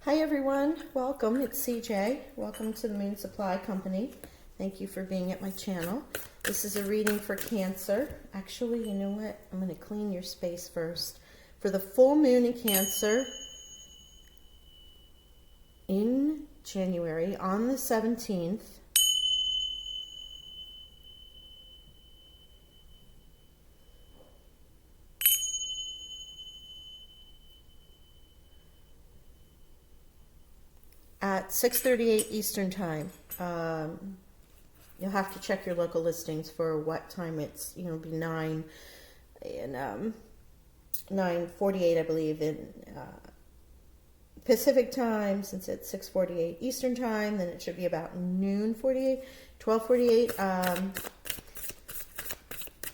Hi everyone, welcome. It's CJ. Welcome to the Moon Supply Company. Thank you for being at my channel. This is a reading for Cancer. Actually, you know what? I'm going to clean your space first. For the full moon in Cancer in January on the 17th, at 6:38 Eastern Time. You'll have to check your local listings for what time it's, it'll be 9 and 9:48, I believe, in Pacific Time. Since it's 6:48 Eastern Time, then it should be about noon 48, 12:48,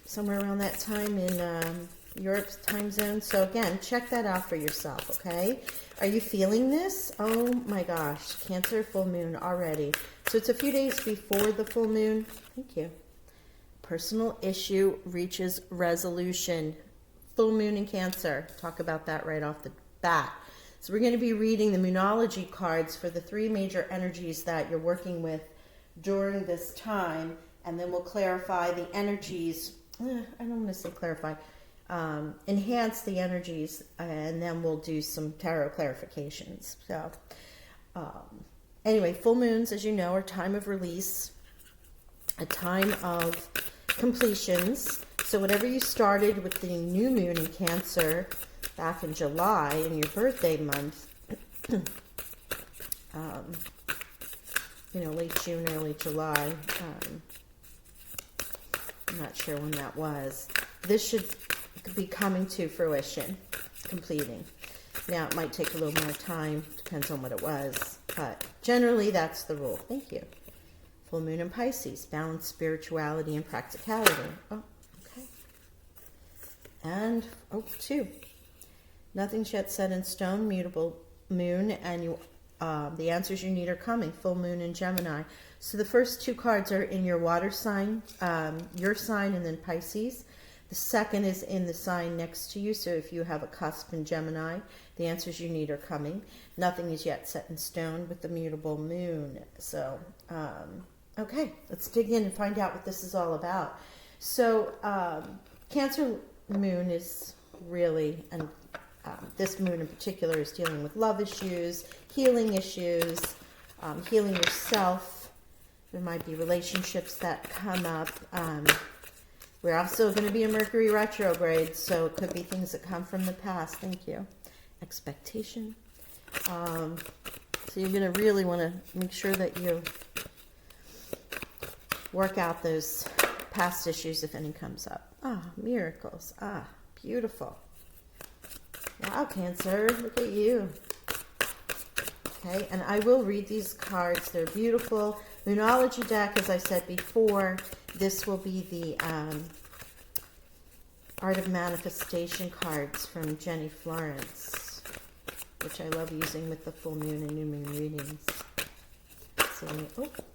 somewhere around that time in Europe's time zone. So again, check that out for yourself, okay? Are you feeling this? Oh my gosh, Cancer full moon already. So it's a few days before the full moon. Thank you. Personal issue reaches resolution. Full moon in Cancer. Talk about that right off the bat. So we're going to be reading the Moonology cards for the three major energies that you're working with during this time. And then we'll clarify the energies. I don't want to say clarify. Enhance the energies, and then we'll do some tarot clarifications. So anyway, full moons, as you know, are a time of release, a time of completions. So whatever you started with the new moon in Cancer back in July, in your birthday month, late June, early July, I'm not sure when that was. This should be coming to fruition, completing. Now, it might take a little more time, depends on what it was, but generally that's the rule. Thank you. Full moon in Pisces, balance spirituality and practicality. Oh, okay. And, 2. Nothing's yet set in stone, mutable moon, and the answers you need are coming. Full moon in Gemini. So the first 2 cards are in your water sign, your sign, and then Pisces. The second is in the sign next to you, so if you have a cusp in Gemini, the answers you need are coming. Nothing is yet set in stone with the mutable moon. So, okay, let's dig in and find out what this is all about. So, Cancer moon is really, and this moon in particular is dealing with love issues, healing yourself. There might be relationships that come up. We're also going to be in Mercury retrograde, so it could be things that come from the past. Thank you. Expectation. So you're going to really want to make sure that you work out those past issues if any comes up. Miracles. Beautiful. Wow, Cancer, look at you. Okay, and I will read these cards. They're beautiful. Moonology deck, as I said before. This will be the Art of Manifestation cards from Jenny Florence, which I love using with the full moon and new moon readings. So,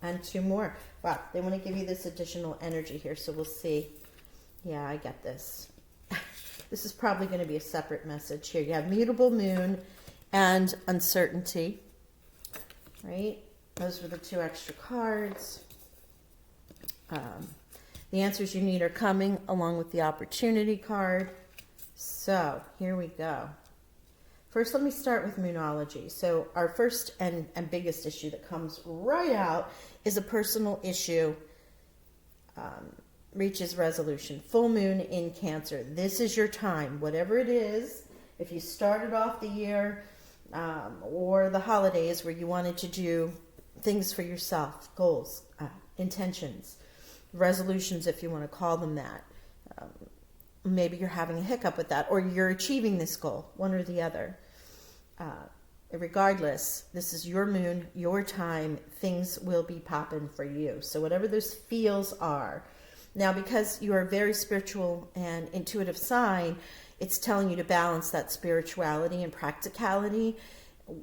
and 2 more. Wow, they want to give you this additional energy here, so we'll see. Yeah, I get this. This is probably going to be a separate message here. You have mutable moon and uncertainty, right? Those were the 2 extra cards. The answers you need are coming along with the opportunity card. So here we go. First, let me start with Moonology. So our first and biggest issue that comes right out is a personal issue reaches resolution. Full moon in Cancer. This is your time. Whatever it is, if you started off the year or the holidays where you wanted to do things for yourself, goals, intentions, resolutions, if you want to call them that. Maybe you're having a hiccup with that, or you're achieving this goal, one or the other. Regardless, this is your moon, your time. Things will be popping for you. So whatever those feels are. Now, because you are a very spiritual and intuitive sign, it's telling you to balance that spirituality and practicality.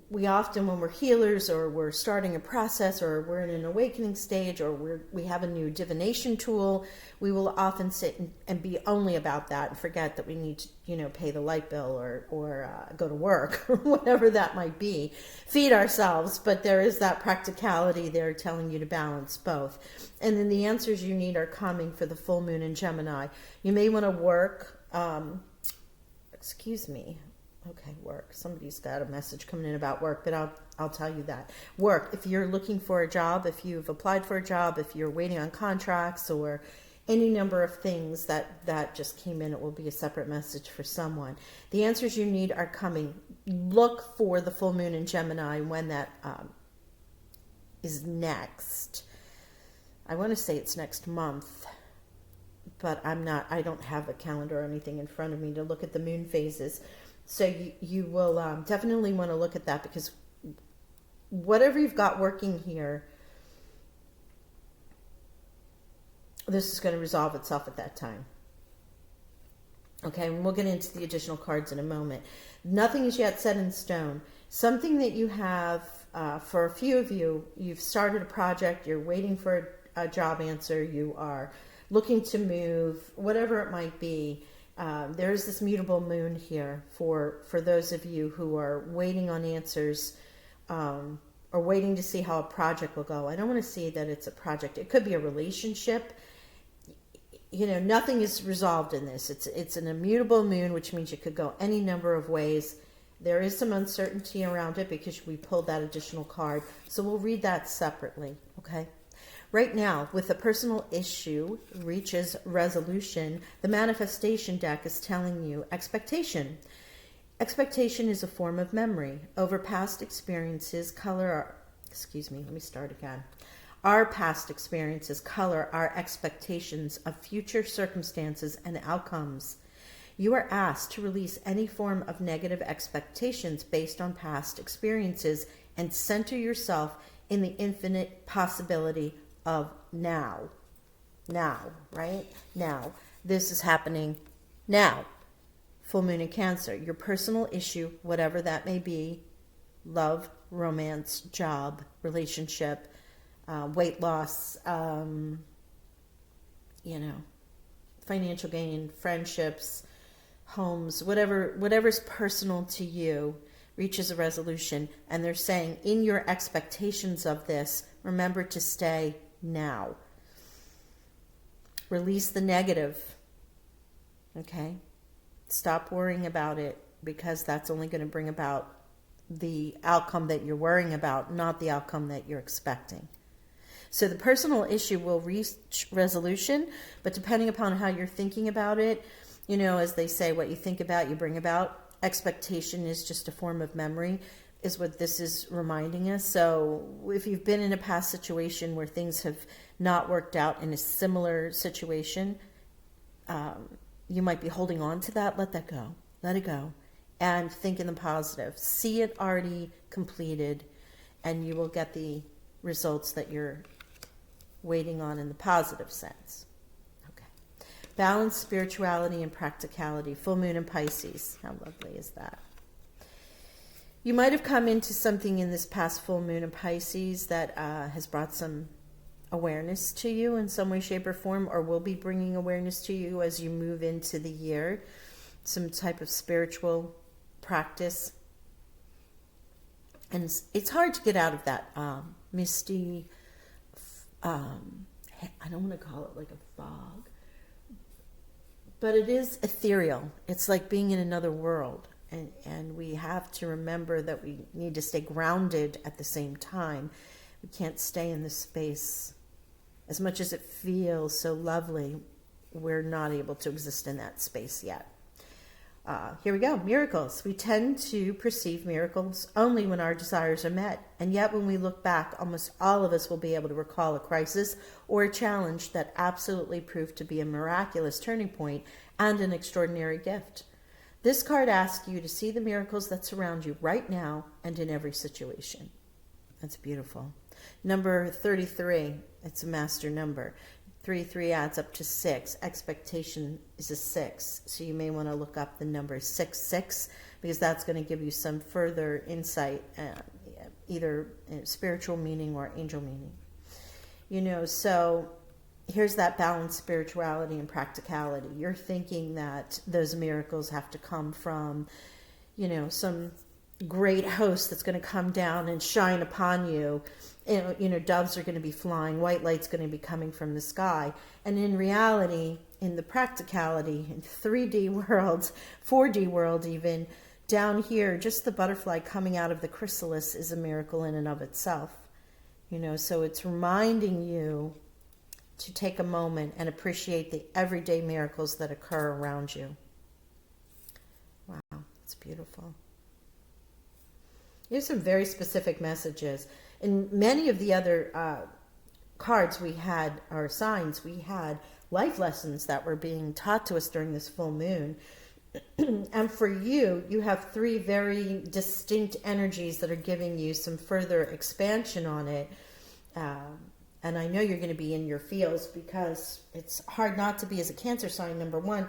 we often, when we're healers or we're starting a process or we're in an awakening stage or we have a new divination tool, we will often sit and be only about that and forget that we need to, pay the light bill or go to work or whatever that might be, feed ourselves. But there is that practicality there telling you to balance both. And then the answers you need are coming for the full moon in Gemini. You may want to work, Okay, work. Somebody's got a message coming in about work, but I'll tell you that. Work. If you're looking for a job, if you've applied for a job, if you're waiting on contracts or any number of things that just came in, it will be a separate message for someone. The answers you need are coming. Look for the full moon in Gemini when that is next. I want to say it's next month, but I don't have a calendar or anything in front of me to look at the moon phases. So you will definitely want to look at that, because whatever you've got working here, this is going to resolve itself at that time. Okay, and we'll get into the additional cards in a moment. Nothing is yet set in stone. Something that you have, for a few of you, you've started a project, you're waiting for a job answer, you are looking to move, whatever it might be. There's this mutable moon here for those of you who are waiting on answers, or waiting to see how a project will go. I don't want to see that it's a project. It could be a relationship. Nothing is resolved in this. It's an immutable moon, which means it could go any number of ways. There is some uncertainty around it because we pulled that additional card. So we'll read that separately, okay? Right now, with the personal issue reaches resolution, the manifestation deck is telling you expectation. Expectation is a form of memory. Over past experiences, Our past experiences color our expectations of future circumstances and outcomes. You are asked to release any form of negative expectations based on past experiences and center yourself in the infinite possibility of now. Now, right? Now. This is happening now. Full moon in Cancer. Your personal issue, whatever that may be, love, romance, job, relationship, weight loss, financial gain, friendships, homes, whatever's personal to you reaches a resolution. And they're saying in your expectations of this, remember to stay now. Release the negative. Okay? Stop worrying about it, because that's only going to bring about the outcome that you're worrying about, not the outcome that you're expecting. So the personal issue will reach resolution, but depending upon how you're thinking about it, as they say, what you think about, you bring about. Expectation is just a form of memory, is what this is reminding us. So if you've been in a past situation where things have not worked out in a similar situation, you might be holding on to that. Let that go. Let it go. And think in the positive. See it already completed, and you will get the results that you're waiting on in the positive sense. Okay. Balance, spirituality, and practicality. Full moon in Pisces. How lovely is that? You might have come into something in this past full moon in Pisces that has brought some awareness to you in some way, shape, or form, or will be bringing awareness to you as you move into the year. Some type of spiritual practice. And it's hard to get out of that misty, I don't want to call it like a fog, but it is ethereal. It's like being in another world. And we have to remember that we need to stay grounded at the same time. We can't stay in this space. As much as it feels so lovely, we're not able to exist in that space yet. Here we go. Miracles. We tend to perceive miracles only when our desires are met. And yet when we look back, almost all of us will be able to recall a crisis or a challenge that absolutely proved to be a miraculous turning point and an extraordinary gift. This card asks you to see the miracles that surround you right now and in every situation. That's beautiful. Number 33, it's a master number. 3 adds up to 6. Expectation is a 6. So you may want to look up the number 66 because that's going to give you some further insight, either spiritual meaning or angel meaning. So here's that balanced spirituality and practicality. You're thinking that those miracles have to come from, some great host that's going to come down and shine upon you. Doves are going to be flying, white light's going to be coming from the sky. And in reality, in the practicality, in 3D worlds, 4D world even, down here, just the butterfly coming out of the chrysalis is a miracle in and of itself. So it's reminding you to take a moment and appreciate the everyday miracles that occur around you. Wow, it's beautiful. Here's some very specific messages. In many of the other cards we had, or signs, we had life lessons that were being taught to us during this full moon. And for you, you have 3 very distinct energies that are giving you some further expansion on it. And I know you're going to be in your feels because it's hard not to be as a Cancer sign, number 1.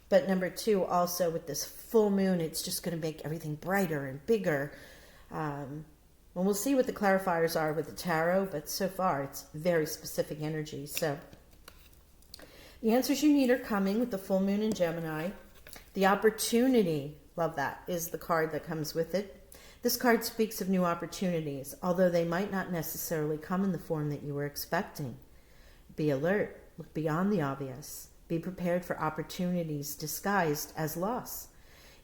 But number 2, also with this full moon, it's just going to make everything brighter and bigger. And we'll see what the clarifiers are with the tarot, but so far it's very specific energy. So the answers you need are coming with the full moon in Gemini. The opportunity, love that, is the card that comes with it. This card speaks of new opportunities, although they might not necessarily come in the form that you were expecting. Be alert, look beyond the obvious. Be prepared for opportunities disguised as loss.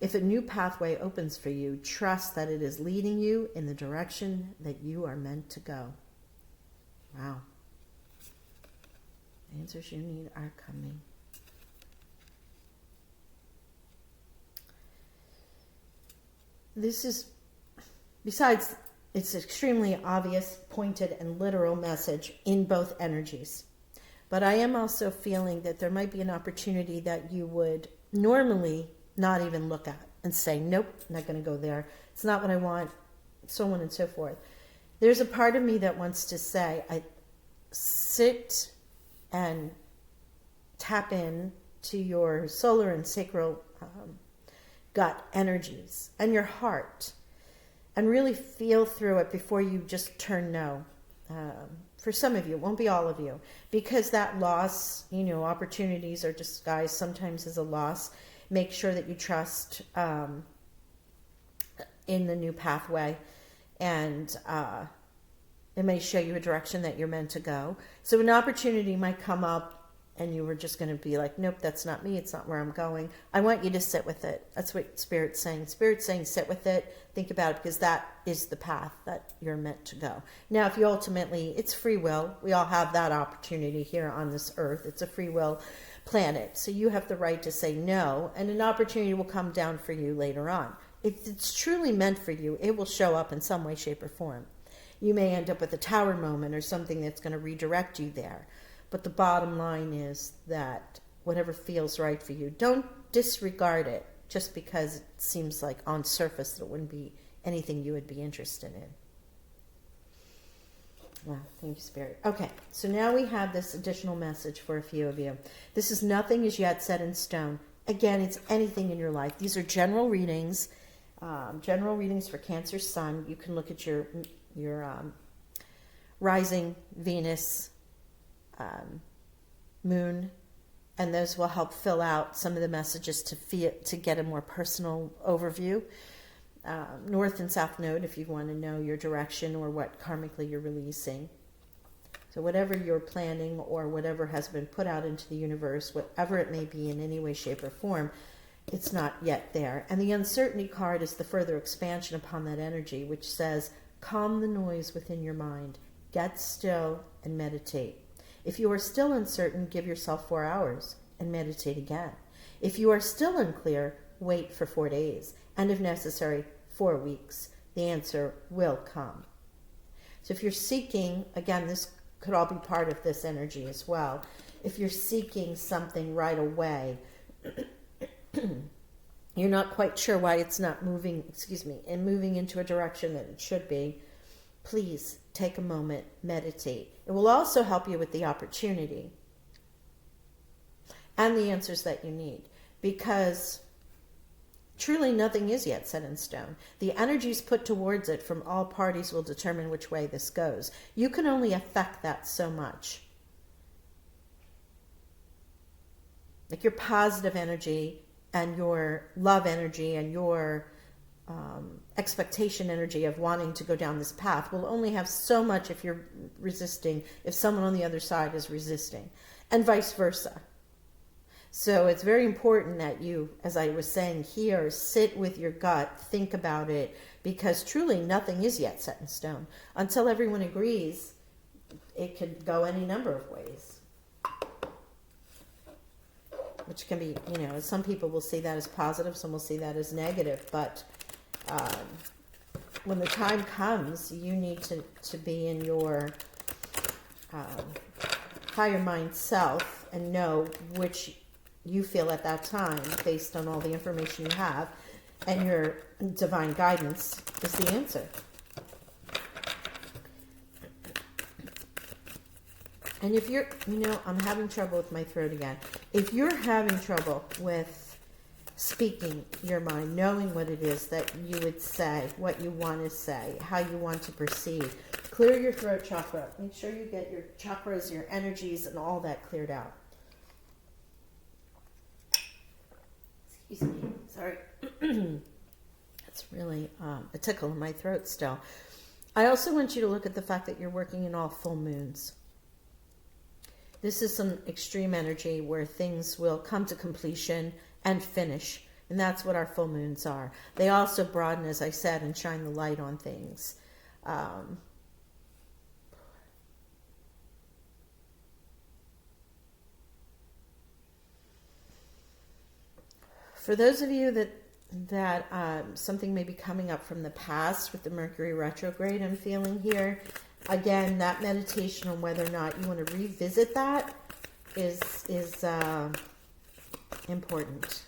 If a new pathway opens for you, trust that it is leading you in the direction that you are meant to go. Wow. The answers you need are coming. This is, besides, it's extremely obvious, pointed, and literal message in both energies. But I am also feeling that there might be an opportunity that you would normally not even look at and say, nope, I'm not going to go there. It's not what I want, so on and so forth. There's a part of me that wants to say, I sit and tap in to your solar and sacral gut energies and your heart and really feel through it before you just turn no. For some of you, it won't be all of you, because that loss, opportunities are disguised sometimes as a loss. Make sure that you trust in the new pathway, and it may show you a direction that you're meant to go. So an opportunity might come up and you were just going to be like, nope, that's not me. It's not where I'm going. I want you to sit with it. That's what Spirit's saying. Spirit's saying sit with it. Think about it, because that is the path that you're meant to go. Now, if you ultimately, it's free will. We all have that opportunity here on this earth. It's a free will planet. So you have the right to say no, and an opportunity will come down for you later on. If it's truly meant for you, it will show up in some way, shape, or form. You may end up with a tower moment or something that's going to redirect you there. But the bottom line is that whatever feels right for you, don't disregard it just because it seems like on surface that it wouldn't be anything you would be interested in. Wow, thank you, Spirit. Okay, so now we have this additional message for a few of you. This is nothing as yet set in stone. Again, it's anything in your life. These are general readings for Cancer Sun. You can look at your rising Venus, moon, and those will help fill out some of the messages to get a more personal overview. North and South Node, if you want to know your direction or what karmically you're releasing. So whatever you're planning or whatever has been put out into the universe, whatever it may be in any way, shape, or form, it's not yet there. And the uncertainty card is the further expansion upon that energy, which says, calm the noise within your mind, get still and meditate. If you are still uncertain, give yourself 4 hours and meditate again. If you are still unclear, wait for 4 days, and if necessary, 4 weeks. The answer will come. So if you're seeking, again, this could all be part of this energy as well. If you're seeking something right away, you're not quite sure why it's not moving, and moving into a direction that it should be, please take a moment, meditate. It will also help you with the opportunity. and the answers that you need, because truly nothing is yet set in stone. The energies put towards it from all parties will determine which way this goes. You can only affect that so much. Like your positive energy and your love energy and your expectation energy of wanting to go down this path will only have so much if you're resisting, if someone on the other side is resisting, and vice versa. So it's very important that you, as I was saying here, sit with your gut, think about it, because truly nothing is yet set in stone. Until everyone agrees, it could go any number of ways. Which can be, some people will see that as positive, some will see that as negative, but when the time comes, you need to be in your higher mind self and know which you feel at that time, based on all the information you have, and your divine guidance is the answer. And if you're, I'm having trouble with my throat again. If you're having trouble with speaking your mind, knowing what it is that you would say, what you want to say, how you want to proceed, clear your throat chakra. Make sure you get your chakras, your energies, and all that cleared out. Excuse me, sorry. It's really a tickle in my throat still. I also want you to look at the fact that you're working in all full moons. This is some extreme energy where things will come to completion and finish. And that's what our full moons are. They also broaden, as I said, and shine the light on things. For those of you that something may be coming up from the past with the Mercury retrograde I'm feeling here, again, that meditation on whether or not you want to revisit that is important.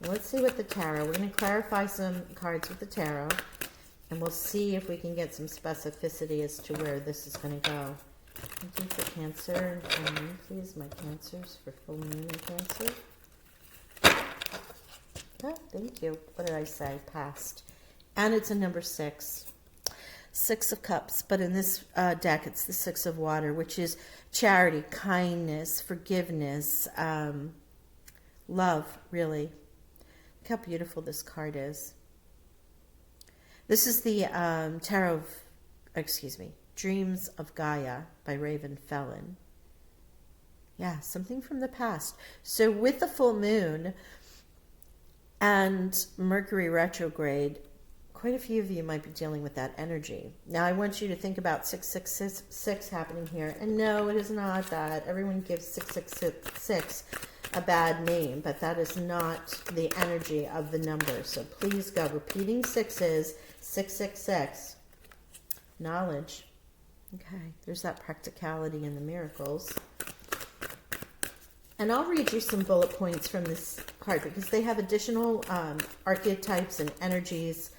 Let's see what the tarot, we're going to clarify some cards with the tarot, and we'll see if we can get some specificity as to where this is going to go. Thank you for Cancer, and please, my Cancers, for full moon in Cancer. Oh, thank you. What did I say? Past. And it's a number 6. 6 of Cups, but in this deck, it's the 6 of Water, which is charity, kindness, forgiveness, love, really. Look how beautiful this card is. This is the Tarot of, Dreams of Gaia by Raven Felon. Yeah, something from the past. So with the full moon and Mercury retrograde, quite a few of you might be dealing with that energy. Now, I want you to think about 666 happening here. And no, it is not that. Everyone gives 666 a bad name, but that is not the energy of the number. So please go. Repeating sixes, 666. Knowledge. Okay, there's that practicality in the miracles. And I'll read you some bullet points from this card because they have additional archetypes and energies,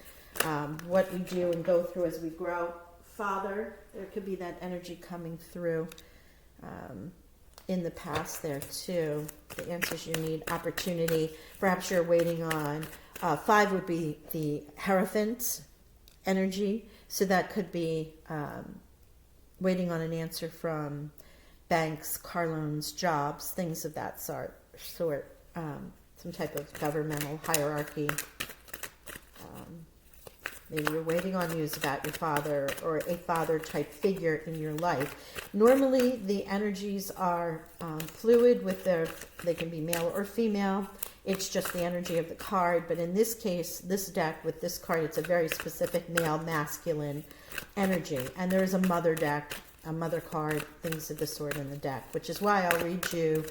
what we do and go through as we grow. Father, there could be that energy coming through in the past there too. The answers you need, opportunity, perhaps you're waiting on. 5 would be the Hierophant energy, so that could be waiting on an answer from banks, car loans, jobs, things of that sort, some type of governmental hierarchy. Maybe you're waiting on news about your father or a father type figure in your life. Normally the energies are fluid they can be male or female. It's just the energy of the card. But in this case, this deck with this card, it's a very specific male, masculine energy. And there is a mother deck, a mother card, things of the sort in the deck, which is why I'll read you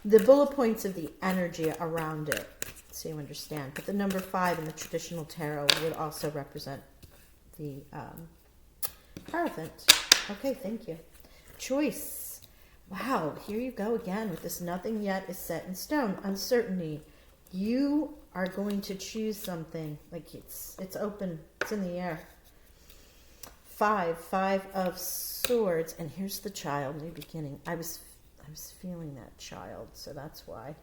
the bullet points of the energy around it so you understand. But the number 5 in the traditional tarot would also represent the Hierophant. Okay, thank you. Choice. Wow, here you go again with this nothing yet is set in stone. Uncertainty. You are going to choose something. Like it's open. It's in the air. 5 of Swords. And here's the Child, new beginning. I I was feeling that child, so that's why.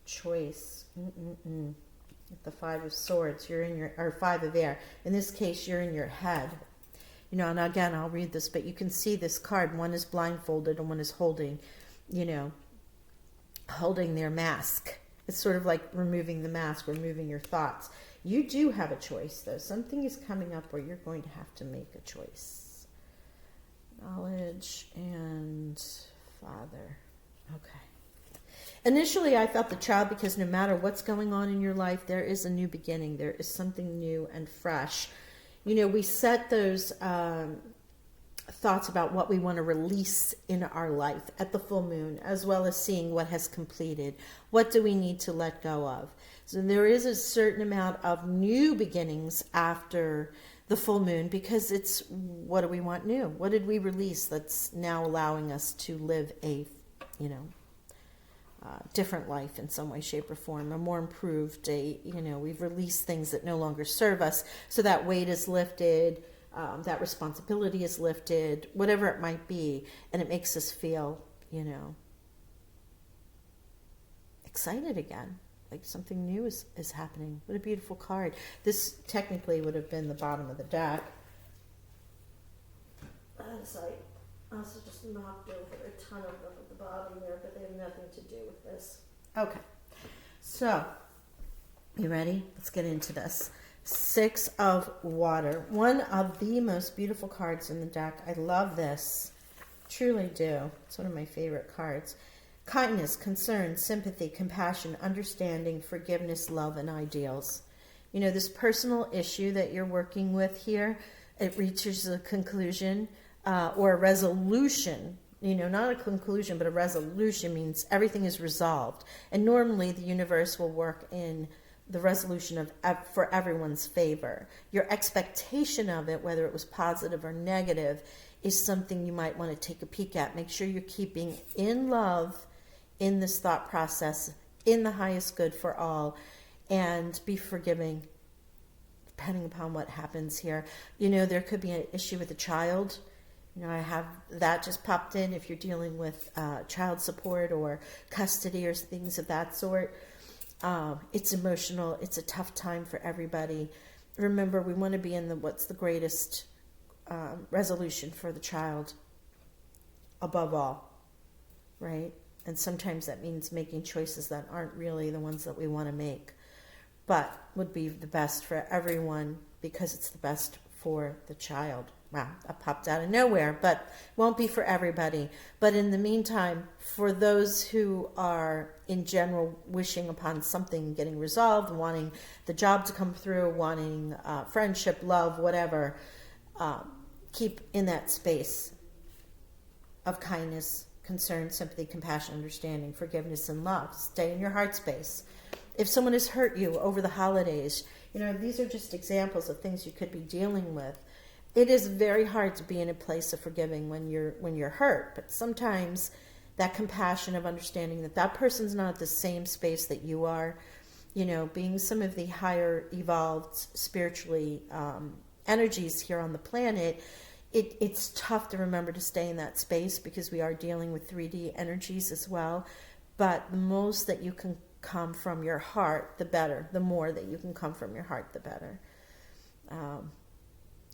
Choice. With the Five of Swords, you're in your, or Five of Air. In this case, you're in your head. You know, and again, I'll read this, but you can see this card. One is blindfolded and one is holding, you know, holding their mask. It's sort of like removing the mask, removing your thoughts. You do have a choice, though. Something is coming up where you're going to have to make a choice. Knowledge and Father. Okay. Initially, I felt the child because no matter what's going on in your life, there is a new beginning. There is something new and fresh. You know, we set those thoughts about what we want to release in our life at the full moon, as well as seeing what has completed. What do we need to let go of? So there is a certain amount of new beginnings after the full moon, because it's, what do we want new? What did we release that's now allowing us to live a, you know, different life in some way, shape, or form, a more improved, you know, we've released things that no longer serve us, so that weight is lifted, that responsibility is lifted, whatever it might be, and it makes us feel, you know, excited again, like something new is happening. What a beautiful card. This technically would have been the bottom of the deck. As I also just knocked over a ton of them at the bottom there, but they have nothing to do with this. Okay, so you ready? Let's get into this. Six of Water, one of the most beautiful cards in the deck. I love this, truly do. It's one of my favorite cards. Kindness, concern, sympathy, compassion, understanding, forgiveness, love, and ideals. You know, this personal issue that you're working with here, it reaches a conclusion or a resolution. You know, not a conclusion, but a resolution means everything is resolved. And normally the universe will work in the resolution of for everyone's favor. Your expectation of it, whether it was positive or negative, is something you might want to take a peek at. Make sure you're keeping in love in this thought process, in the highest good for all, and be forgiving depending upon what happens here. You know, there could be an issue with a child. You know, I have that just popped in if you're dealing with child support or custody or things of that sort. It's emotional. It's a tough time for everybody. Remember, we want to be in what's the greatest resolution for the child above all, right? And sometimes that means making choices that aren't really the ones that we want to make, but would be the best for everyone because it's the best for the child. Wow, that popped out of nowhere, but won't be for everybody. But in the meantime, for those who are in general wishing upon something getting resolved, wanting the job to come through, wanting friendship, love, whatever, keep in that space of kindness, concern, sympathy, compassion, understanding, forgiveness, and love. Stay in your heart space. If someone has hurt you over the holidays, you know, these are just examples of things you could be dealing with. It is very hard to be in a place of forgiving when you're hurt, but sometimes that compassion of understanding that that person's not at the same space that you are, you know, being some of the higher evolved spiritually energies here on the planet, it's tough to remember to stay in that space because we are dealing with 3D energies as well. But the most that you can come from your heart, the better. The more that you can come from your heart, the better.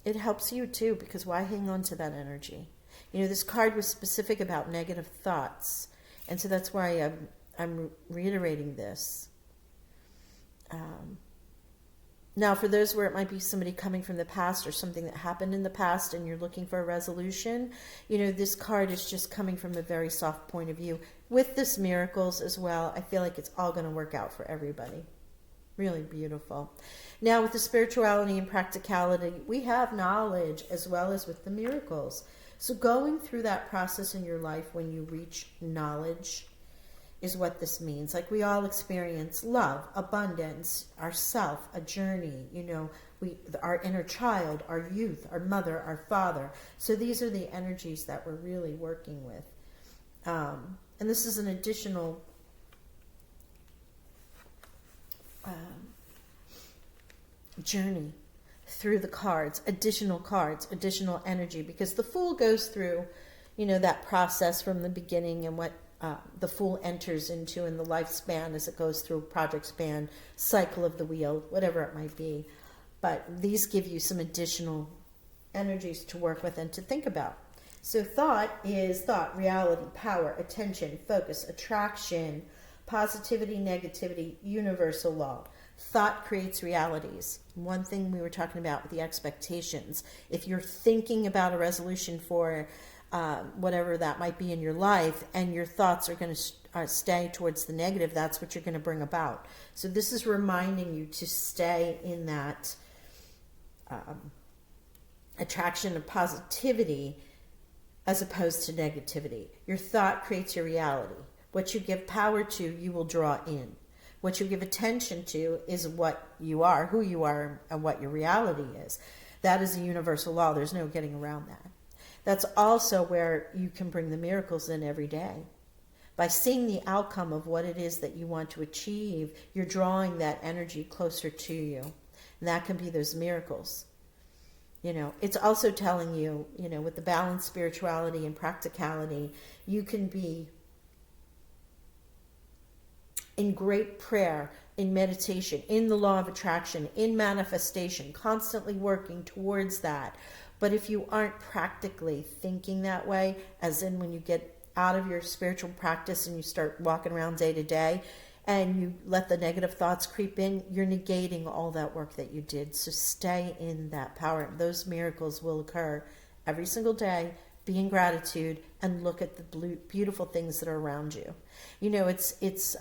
It helps you too, because why hang on to that energy? You know, this card was specific about negative thoughts, and so that's why I'm reiterating this. Now, for those where it might be somebody coming from the past or something that happened in the past and you're looking for a resolution, you know, this card is just coming from a very soft point of view. With this miracles as well, I feel like it's all going to work out for everybody. Really beautiful. Now, with the spirituality and practicality, we have knowledge as well as with the miracles. So going through that process in your life when you reach knowledge is what this means. Like, we all experience love, abundance, ourself, a journey, you know, our inner child, our youth, our mother, our father. So these are the energies that we're really working with. And this is an additional journey through the cards, additional energy, because the Fool goes through, that process from the beginning and what the Fool enters into in the lifespan as it goes through project span, cycle of the wheel, whatever it might be. But these give you some additional energies to work with and to think about. So thought is thought, reality, power, attention, focus, attraction, positivity, negativity, universal law. Thought creates realities. One thing we were talking about with the expectations. If you're thinking about a resolution for whatever that might be in your life, and your thoughts are going to stay towards the negative, that's what you're going to bring about. So this is reminding you to stay in that attraction of positivity as opposed to negativity. Your thought creates your reality. What you give power to, you will draw in. What you give attention to is what you are, who you are, and what your reality is. That is a universal law. There's no getting around that. That's also where you can bring the miracles in every day. By seeing the outcome of what it is that you want to achieve, you're drawing that energy closer to you. And that can be those miracles. It's also telling you, with the balanced spirituality and practicality, you can be in great prayer, in meditation, in the law of attraction, in manifestation, constantly working towards that. But if you aren't practically thinking that way, as in when you get out of your spiritual practice and you start walking around day to day and you let the negative thoughts creep in, you're negating all that work that you did. So stay in that power. Those miracles will occur every single day. Be in gratitude and look at the beautiful things that are around you. It's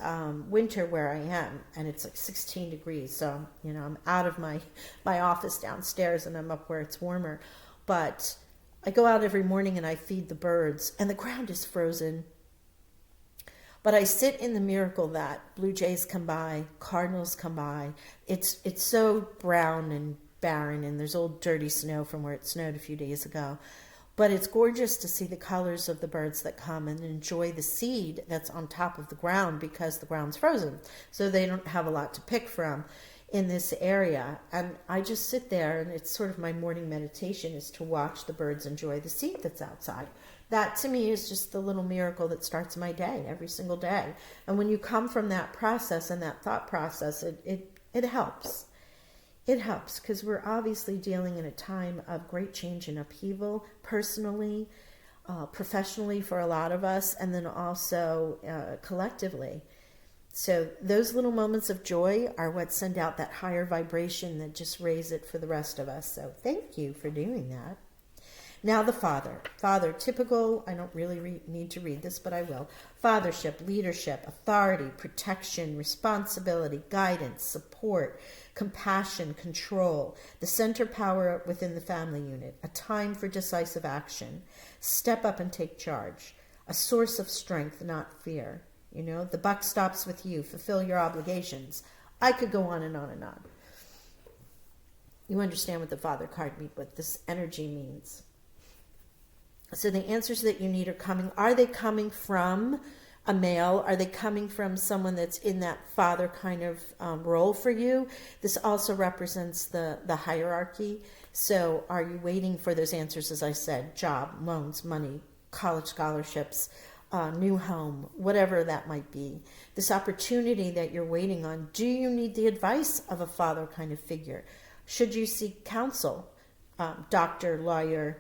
winter where I am, and it's like 16 degrees. So, I'm out of my office downstairs and I'm up where it's warmer. But I go out every morning and I feed the birds, and the ground is frozen. But I sit in the miracle that blue jays come by, cardinals come by. It's so brown and barren, and there's old dirty snow from where it snowed a few days ago. But it's gorgeous to see the colors of the birds that come and enjoy the seed that's on top of the ground, because the ground's frozen. So they don't have a lot to pick from in this area. And I just sit there, and it's sort of my morning meditation is to watch the birds enjoy the seed that's outside. That to me is just the little miracle that starts my day every single day. And when you come from that process and that thought process, it helps. It helps because we're obviously dealing in a time of great change and upheaval, personally, professionally for a lot of us, and then also collectively. So those little moments of joy are what send out that higher vibration that just raise it for the rest of us. So thank you for doing that. Now the Father. Father, typical, I don't really need to read this, but I will. Fathership, leadership, authority, protection, responsibility, guidance, support, compassion, control, the center power within the family unit, a time for decisive action, step up and take charge, a source of strength, not fear. The buck stops with you, fulfill your obligations. I could go on and on and on. You understand what the Father card means, what this energy means. So the answers that you need are coming. Are they coming from a male? Are they coming from someone that's in that father kind of role for you? This also represents the hierarchy. So are you waiting for those answers, as I said, job, loans, money, college scholarships, new home, whatever that might be. This opportunity that you're waiting on, do you need the advice of a father kind of figure? Should you seek counsel, doctor, lawyer,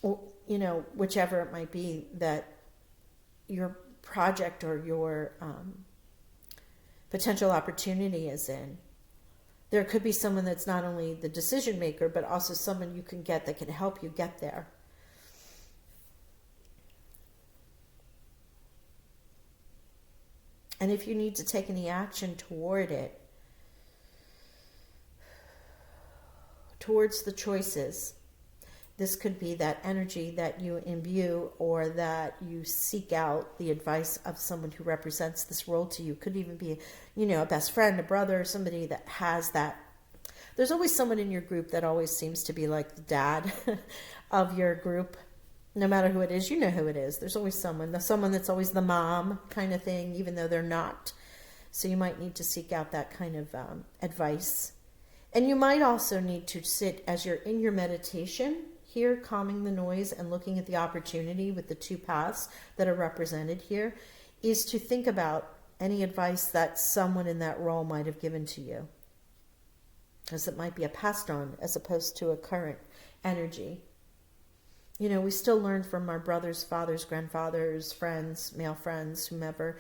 or, whichever it might be that your project or your potential opportunity is in. There could be someone that's not only the decision maker, but also someone you can get that can help you get there. And if you need to take any action toward it, towards the choices, this could be that energy that you imbue or that you seek out the advice of someone who represents this role to you. Could even be, a best friend, a brother, somebody that has that. There's always someone in your group that always seems to be like the dad of your group. No matter who it is, you know who it is. There's always someone that's always the mom kind of thing, even though they're not. So you might need to seek out that kind of advice. And you might also need to sit as you're in your meditation here, calming the noise and looking at the opportunity with the two paths that are represented here, is to think about any advice that someone in that role might have given to you. Because it might be a passed on as opposed to a current energy. You know, we still learn from our brothers, fathers, grandfathers, friends, male friends, whomever.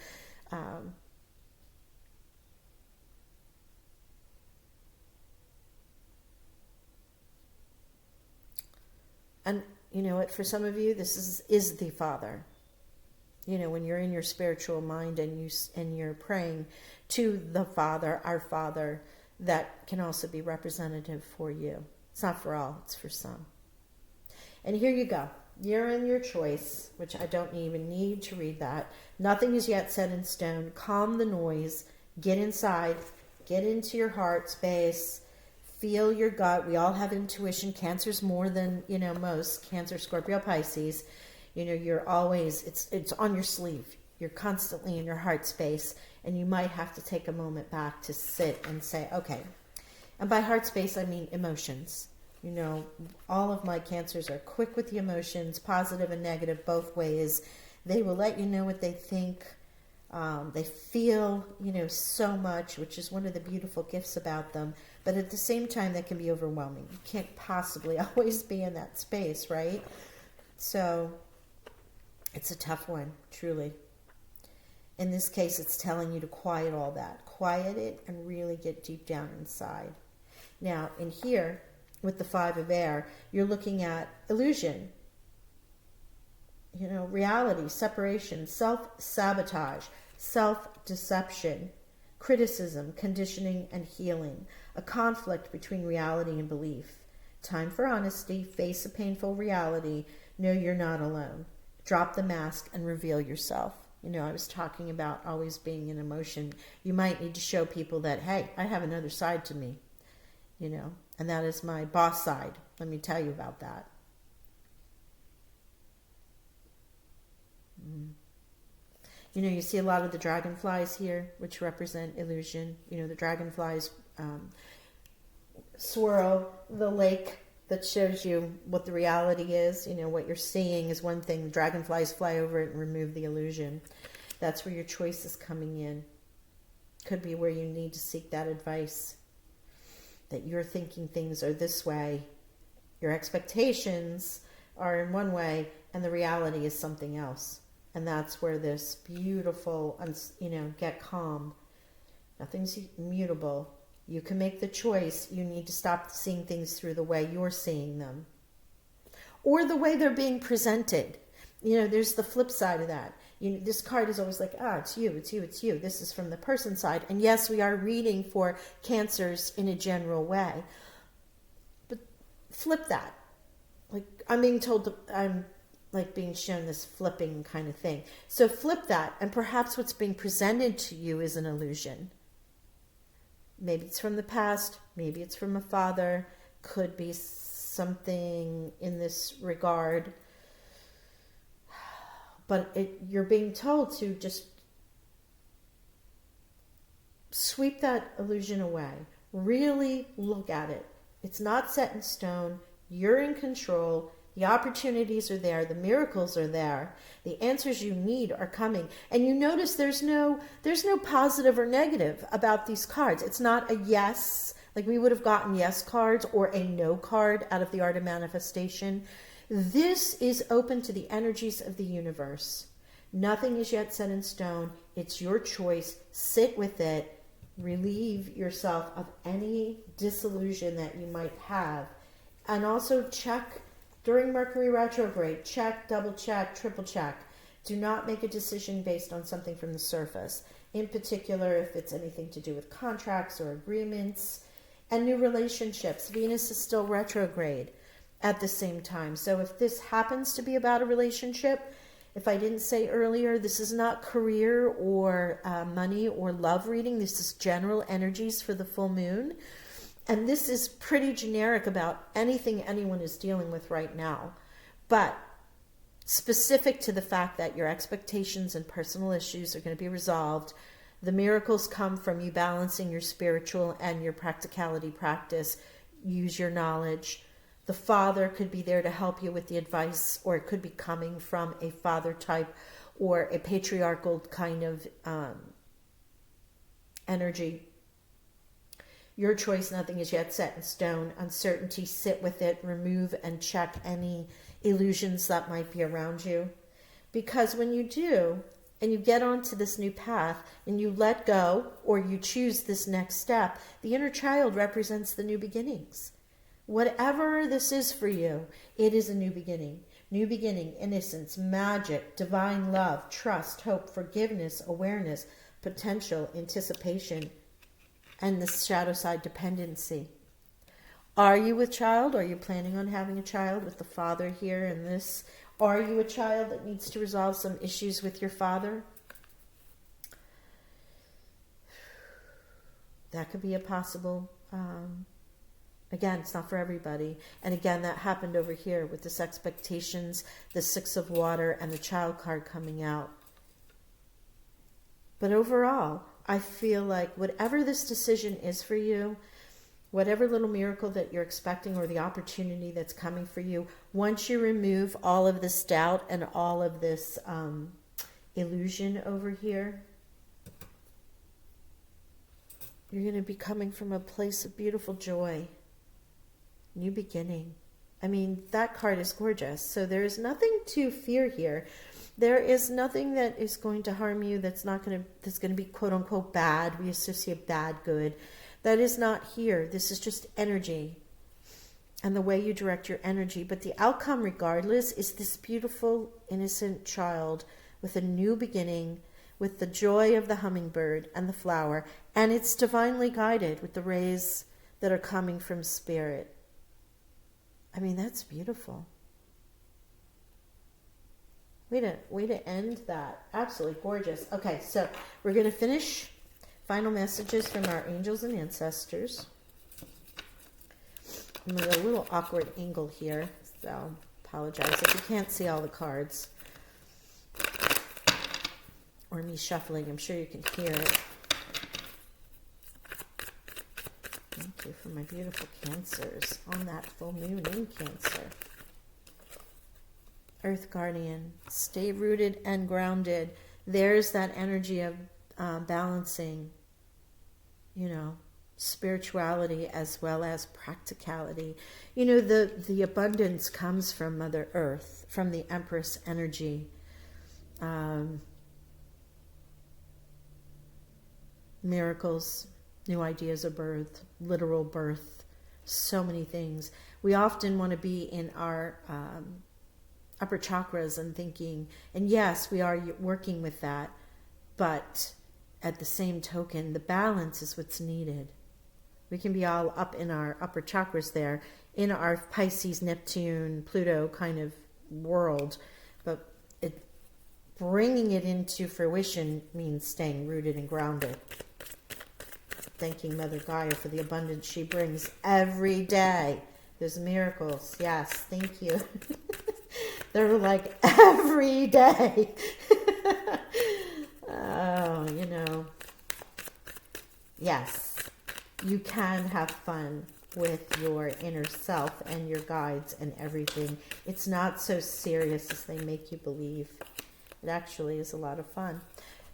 And you know what, for some of you, this is the Father. You know, when you're in your spiritual mind and you're praying to the Father, our Father, that can also be representative for you. It's not for all, it's for some. And here you go. You're in your choice, which I don't even need to read that. Nothing is yet set in stone. Calm the noise. Get inside. Get into your heart space. Feel your gut. We all have intuition. Cancer's more than, you know, most. Cancer, Scorpio, Pisces. You know, you're always, it's on your sleeve. You're constantly in your heart space. And you might have to take a moment back to sit and say, okay. And by heart space, I mean emotions. You know, all of my cancers are quick with the emotions, positive and negative, both ways. They will let you know what they think. They feel, you know, so much, which is one of the beautiful gifts about them. But at the same time, that can be overwhelming. You can't possibly always be in that space, right? So it's a tough one, truly. In this case, it's telling you to quiet all that. Quiet it and really get deep down inside. Now, in here, with the Five of Air, you're looking at illusion, you know, reality, separation, self-sabotage, self-deception, criticism, conditioning, and healing, a conflict between reality and belief. Time for honesty, face a painful reality, know you're not alone. Drop the mask and reveal yourself. You know, I was talking about always being in emotion. You might need to show people that, hey, I have another side to me, you know, and that is my boss side. Let me tell you about that. You know, you see a lot of the dragonflies here, which represent illusion. You know, the dragonflies swirl the lake that shows you what the reality is. You know, what you're seeing is one thing. The dragonflies fly over it and remove the illusion. That's where your choice is coming in. Could be where you need to seek that advice. That you're thinking things are this way. Your expectations are in one way, and the reality is something else. And that's where this beautiful, you know, get calm. Nothing's mutable. You can make the choice. You need to stop seeing things through the way you're seeing them. Or the way they're being presented. You know, there's the flip side of that. You know, this card is always like, it's you, it's you, it's you. This is from the person side. And yes, we are reading for cancers in a general way. But flip that. Like, I'm being told, I'm like being shown this flipping kind of thing. So flip that, and perhaps what's being presented to you is an illusion. Maybe it's from the past, maybe it's from a father, could be something in this regard. But you're being told to just sweep that illusion away. Really look at it. It's not set in stone. You're in control. The opportunities are there. The miracles are there. The answers you need are coming. And you notice there's no positive or negative about these cards. It's not a yes, like we would have gotten yes cards, or a no card out of the Art of Manifestation. This is open to the energies of the universe. Nothing is yet set in stone. It's your choice. Sit with it. Relieve yourself of any disillusion that you might have. And also check during Mercury retrograde. Check, double check, triple check. Do not make a decision based on something from the surface. In particular, if it's anything to do with contracts or agreements and new relationships. Venus is still retrograde at the same time. So if this happens to be about a relationship, if I didn't say earlier, this is not career or money or love reading. This is general energies for the full moon. And this is pretty generic about anything anyone is dealing with right now. But specific to the fact that your expectations and personal issues are going to be resolved. The miracles come from you balancing your spiritual and your practicality practice. Use your knowledge. The father could be there to help you with the advice, or it could be coming from a father type or a patriarchal kind of energy. Your choice, nothing is yet set in stone. Uncertainty, sit with it, remove and check any illusions that might be around you. Because when you do, and you get onto this new path, and you let go, or you choose this next step, the inner child represents the new beginnings. Whatever this is for you, it is a new beginning. New beginning, innocence, magic, divine love, trust, hope, forgiveness, awareness, potential, anticipation, and the shadow side, dependency. Are you a child? Are you planning on having a child with the father here in this? Are you a child that needs to resolve some issues with your father? That could be a possible... Again, it's not for everybody. And again, that happened over here with this expectations, the Six of Water, and the Child card coming out. But overall, I feel like whatever this decision is for you, whatever little miracle that you're expecting or the opportunity that's coming for you, once you remove all of this doubt and all of this illusion over here, you're going to be coming from a place of beautiful joy. New beginning. I mean, that card is gorgeous. So there is nothing to fear here. There is nothing that is going to harm you that's going to be quote unquote bad. We associate bad, good. That is not here. This is just energy and the way you direct your energy. But the outcome, regardless, is this beautiful, innocent child with a new beginning, with the joy of the hummingbird and the flower. And it's divinely guided with the rays that are coming from spirit. I mean, that's beautiful. Way to end that. Absolutely gorgeous. Okay, so we're going to finish final messages from our angels and ancestors. I'm at a little awkward angle here, so apologize if you can't see all the cards. Or me shuffling. I'm sure you can hear it. Thank you for my beautiful Cancers on that full moon in Cancer. Earth Guardian, stay rooted and grounded. There's that energy of balancing, spirituality as well as practicality. The abundance comes from Mother Earth, from the Empress energy. Miracles, new ideas of birth, literal birth, so many things. We often want to be in our upper chakras and thinking, and yes, we are working with that, but at the same token, the balance is what's needed. We can be all up in our upper chakras there, in our Pisces, Neptune, Pluto kind of world, but bringing it into fruition means staying rooted and grounded. Thanking Mother Gaia for the abundance she brings every day. There's miracles. Yes, thank you. They're like every day. Oh, Yes, you can have fun with your inner self and your guides and everything. It's not so serious as they make you believe. It actually is a lot of fun.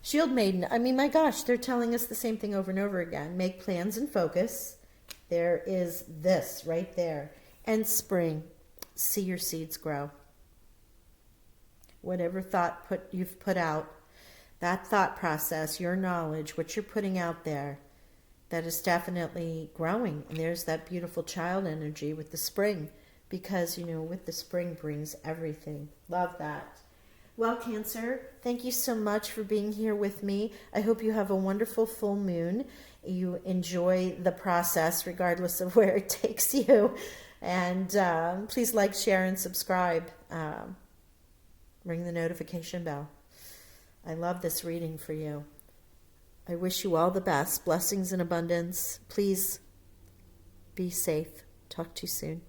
Shield Maiden, I mean, my gosh, they're telling us the same thing over and over again. Make plans and focus. There is this right there. And Spring, see your seeds grow. Whatever thought you've put out, that thought process, your knowledge, what you're putting out there, that is definitely growing. And there's that beautiful child energy with the spring, because, with the spring brings everything. Love that. Well, Cancer, thank you so much for being here with me. I hope you have a wonderful full moon. You enjoy the process regardless of where it takes you. And please like, share, and subscribe. Ring the notification bell. I love this reading for you. I wish you all the best. Blessings and abundance. Please be safe. Talk to you soon.